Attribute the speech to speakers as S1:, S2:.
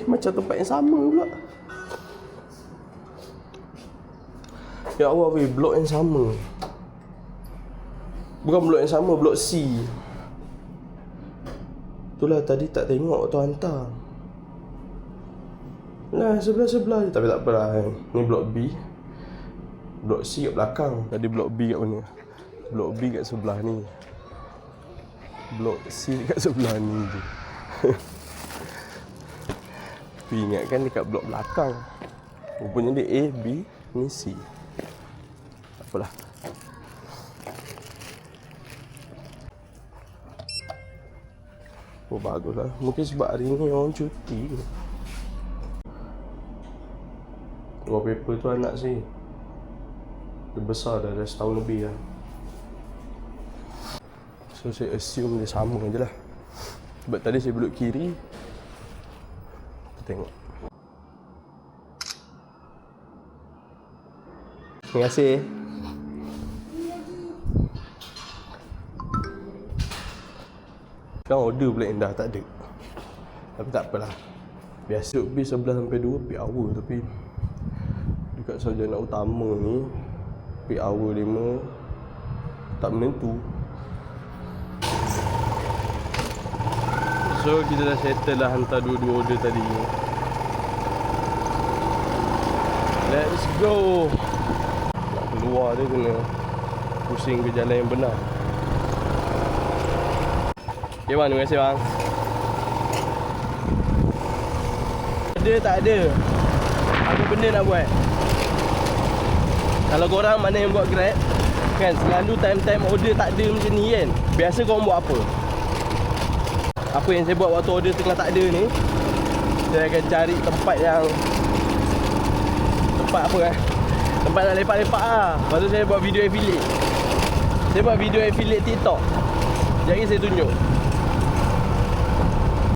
S1: Macam tempat yang sama pula. Ya Allah, weh, blok yang sama. Bukan blok yang sama, blok C. Itulah tadi tak tengok tu hantar. Nah, sebelah-sebelah je. Tapi tak apalah. Ni blok B. Blok C kat belakang. Tadi blok B kat mana? Blok B kat sebelah ni. Blok C kat sebelah ni je. Tapi ingatkan dekat blok belakang. Rupanya dia A, B, ni C. Tak apalah. Oh, baguslah. Mungkin sebab hari ni orang cuti ke. Wallpaper tu anak saya. Dia besar dah setahun lebih lah. So saya assume dia sama je lah. Sebab tadi saya duduk kiri. Kita tengok. Terima kasih. Sekarang order pula yang dah tak ada. Tapi tak apalah. Biasa bis 11 sampai 2 peak hour. Tapi dekat sarjana utama ni peak hour 5 tak menentu. So kita dah settle lah hantar dua-dua order tadi. Let's go. Nak keluar dia kena pusing ke jalan yang benar. Okay bang, terima kasih bang. Ada tak ada? Apa benda nak buat? Kalau korang mana yang buat Grab kan, selalu time-time order tak ada macam ni kan. Biasa korang buat apa? Apa yang saya buat waktu order tengah tak ada ni, saya akan cari tempat yang tempat nak lepak-lepak lah. Lepas tu saya buat video affiliate. Saya buat video affiliate TikTok. Jadi saya tunjuk